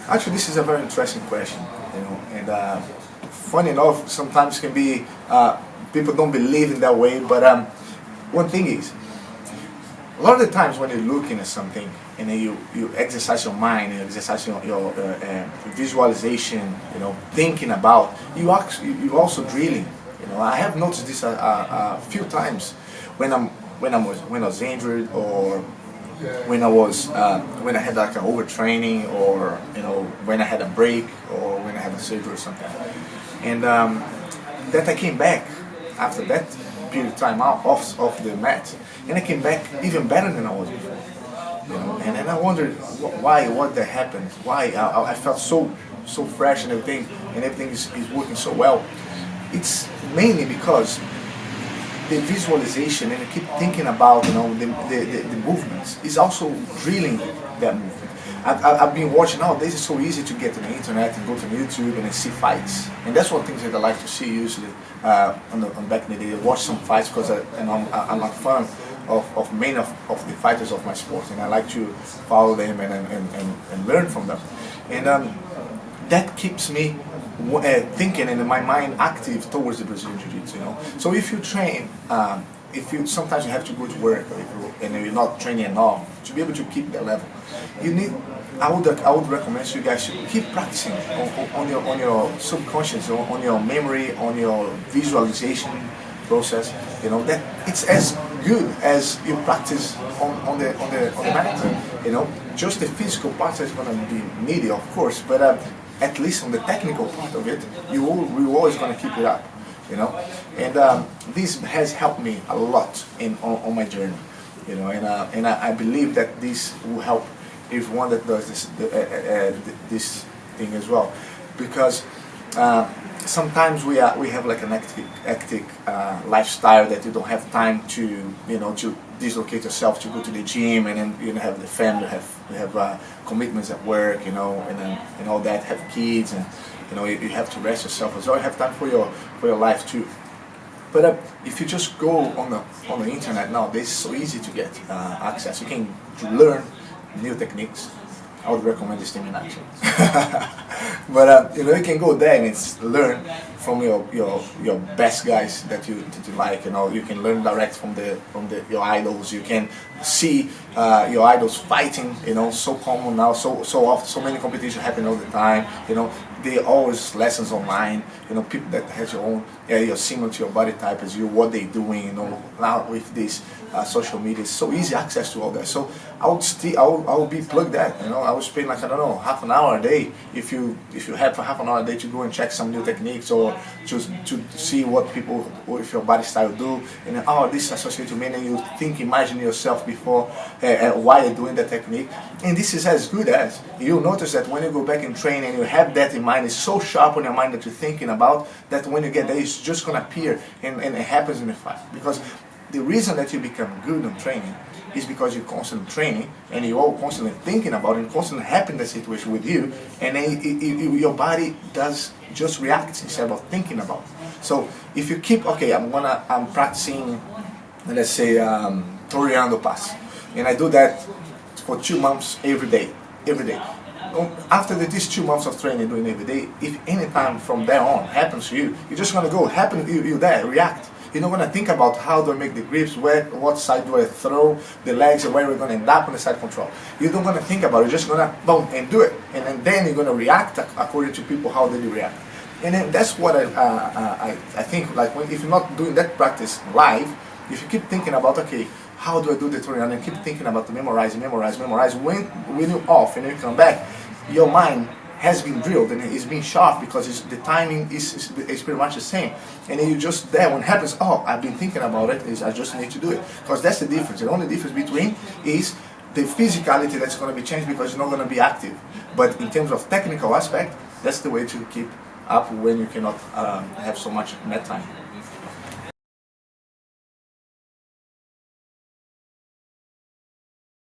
Actually, this is a very interesting question, and funny enough, sometimes can be people don't believe in that way. But one thing is, a lot of the times when you're looking at something and then you exercise your mind, you exercise your visualization, thinking about, you also drilling. I have noticed this a few times when I was injured, or when I had like an overtraining, or when I had a break, or when I had a surgery or something, and that I came back after that period of time out off the mat, and I came back even better than I was before. And then I wondered what that happened, why I felt so fresh and everything is working so well. It's mainly because the visualization, and I keep thinking about the movements is also drilling that movement. I've been watching nowadays. It's so easy to get on the internet and go to YouTube and see fights, and that's one of the things that I like to see usually. On back in the day, I watch some fights because I'm a fan of many of the fighters of my sport, and I like to follow them and learn from them, and that keeps me thinking and my mind active towards the Brazilian Jiu-Jitsu. So if you train, sometimes you have to go to work, and you're not training enough to be able to keep that level. I would recommend you guys to keep practicing on your subconscious, on your memory, on your visualization process. That it's as good as you practice on the mat. Just the physical part is going to be needy, of course, but at least on the technical part of it, we're always going to keep it up. And this has helped me a lot on my journey. And I believe that this will help everyone that does this thing as well, because sometimes we have like an hectic lifestyle that you don't have time to to dislocate yourself to go to the gym, and then you have the family, have commitments at work, and all that, have kids, and you have to rest yourself as well. You have time for your life too. But if you just go on the internet nowadays, it's so easy to get access. You can learn new techniques. I would recommend this thing in action. But you can go there and learn from your best guys that you like. You can learn direct from your idols. You can see your idols fighting. So common now. So often, so many competitions happen all the time. They always lessons online. People that has your own, you're similar to your body type as you, what they doing. Now with this social media, it's so easy access to all that. So I would be plugged that. I would spend like, I don't know, half an hour a day. If you have half an hour a day to go and check some new techniques, or to see what people with your body style do, and this is associated to me, and you imagine yourself before while you're doing the technique. And this is as good as you'll notice that when you go back and train and you have that in mind, it's so sharp on your mind that you're thinking about, that when you get there, it's just gonna appear, and it happens in the fight. Because the reason that you become good on training is because you're constantly training, and you're all constantly thinking about it, and constantly happen the situation with you, and then your body does just react instead of thinking about it. So if you keep, I'm practicing, let's say, Toreando pass, and I do that for 2 months every day. After these 2 months of training, doing every day, if any time from there on happens to you, you're just gonna go, you there, react. You're not gonna think about how do I make the grips, what side do I throw the legs, and where we're gonna end up on the side control. You're not gonna think about it. You're just gonna boom and do it, and then you're gonna react according to people how they react. And then that's what I think. Like if you're not doing that practice live, if you keep thinking about how do I do the Toreando, and keep thinking about the memorize, when you're off and you come back, your mind has been drilled and it's been sharp, because the timing is pretty much the same. And then you just there, when it happens, I've been thinking about it, I just need to do it. Because that's the difference. The only difference between is the physicality that's going to be changed, because you're not going to be active. But in terms of technical aspect, that's the way to keep up when you cannot have so much net time.